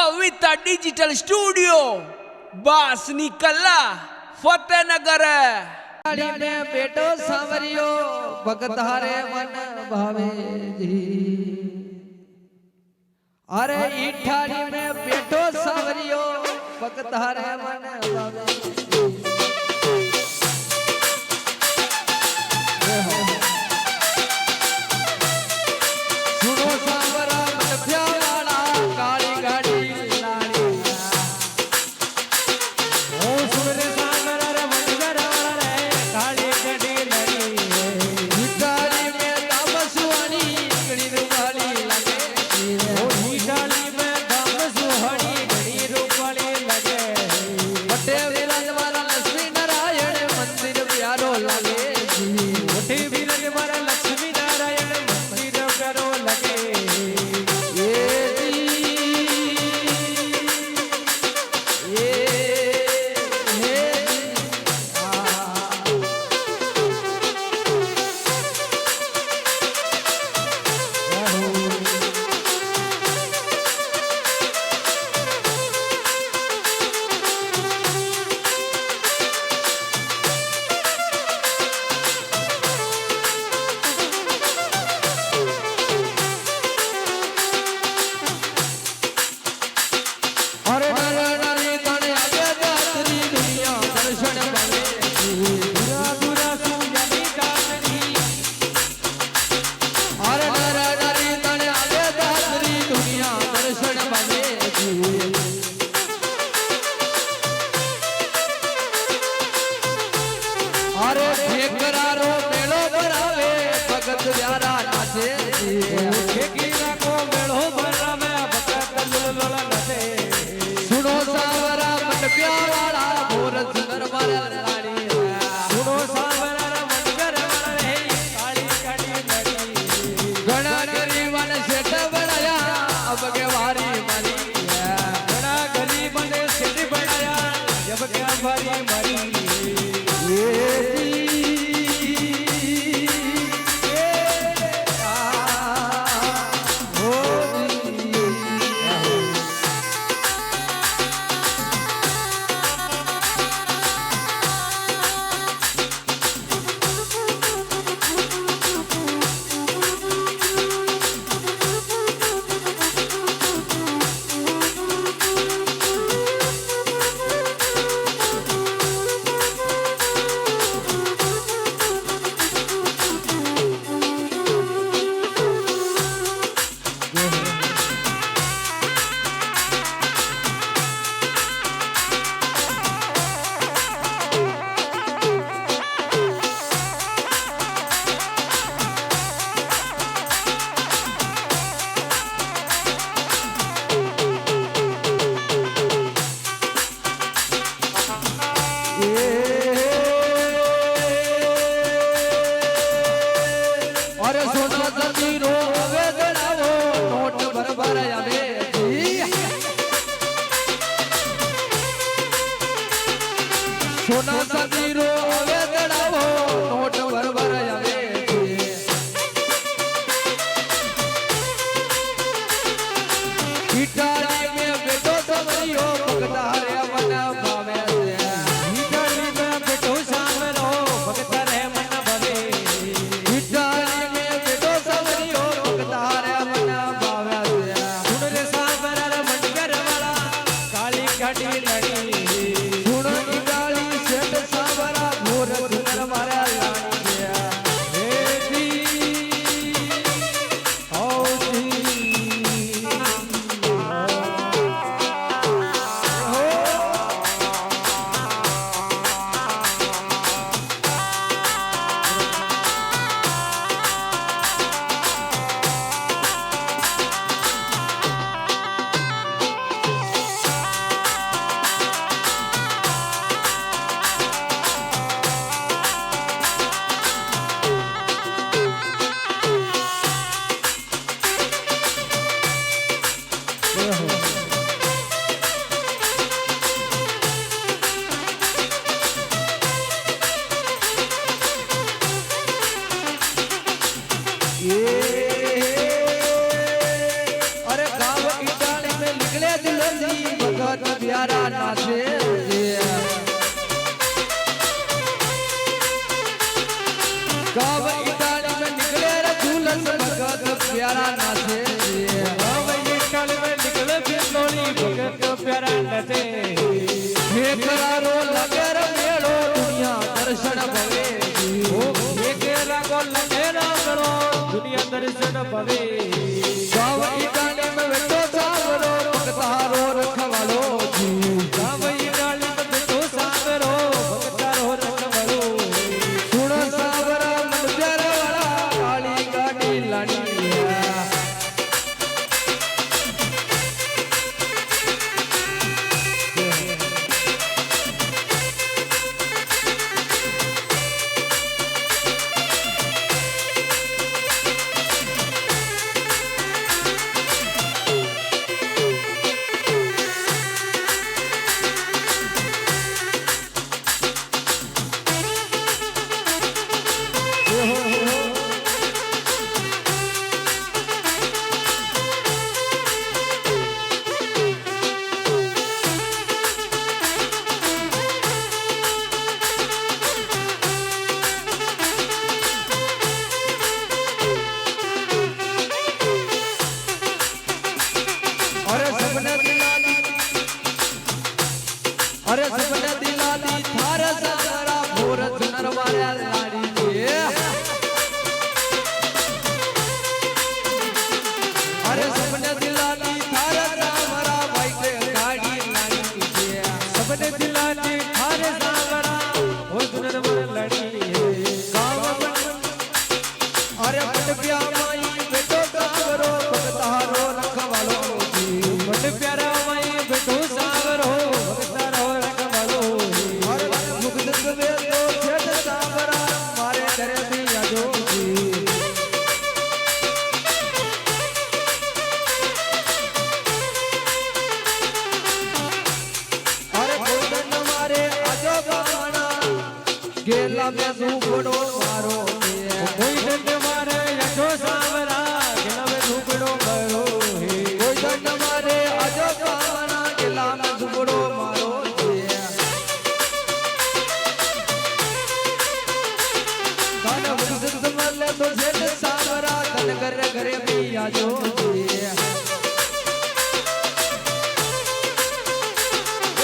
कविता digital studio Basni कला फतेहनगर ने बेटो सांवरियो भगत हारे मन भावे जी। अरे इठाड़ी में बेटो सांवरियो भगत हारे मन भावे सुनो सांवरा मन प्यारा काली गाड़ी लाड़ी ओ सुरे सांवरा रे मनगर रे काली गाड़ी लड़ी इठाड़ी में तामसुहानी गणी रूपाली लगे ओ इठाड़ी में तामसुहानी गणी रूपाली लगे बटे विराज वाला लक्ष्मी नारायण मंदिर प्यारो लगे बटे विराज वाला लक्ष्मी नारायण मंदिर प्यारो लगे अरे नारायणी तने आगे दातरी दुनिया दर्शन पावे दूरा दूरा सुजानी कामनी अरे नारायणी तने आगे दातरी दुनिया दर्शन पावे अरे ठेकरारो मेलो भरावे भगत प्यारा नाचे ठेकीरा को मेलो भरावे भगत लुलुल नाचे सुनो सांवरा मन प्यारा भोरस दरबार लाड़ी सुनो सांवरा मन दरबार रे काली काली लड़ी गणा गरीबन सेठ बनाया अब के वारी मारी गणा गरीबन सेठ बनाया जब के वारी मारी झूलती भगत प्यारा नाचे गाँव इटाली में निकले रे झूलस भगत प्यारा नाचे गाँव इटाली में निकले बिंदोली भगत प्यारा नाचे हे करारो लगे रे मेलो दुनिया दर्शन भवे एक रागो लगे रागड़ो दुनिया दर्शन भवे गाँव इटाली में बैठो सावरो भगतारो रखवालो गाँव इटाली में बैठो सावरो भगतारो रखवालो सुनो सावरा मन प्यारा वाला काली गाड़ी लानी अरे सपने दिलानी थार सारा भोर सुनर वाले लाड़ी के अरे सपने दिलानी थार सारा भाई के गाड़ी लाड़ी के सपने दिलानी थारे सावरा ओ सुनर मन लड़ी गाँव अरे बट प्या माई बेटो सावरो भगतारो रखवालो बट प्यारा माई बेटो सावरो भगतारो रखवालो मुकुंद वे तो छेद सावरा मारे करे भी आजो अरे गोदन मारे आजो बावना गेला में झूपड़ो मारो कोई दंड मारे यशो सावरा गेला में झूपड़ो मारो कोई दंड मारे आजो बावना गेला में झूपड़ो मारो काना मुकुंद मल्ले तो छेद सावरा तन कर घरे भी आजो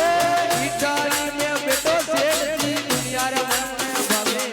इटाली में बेटो सेठ जी दुनिया रे मन में भवे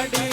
ગાડી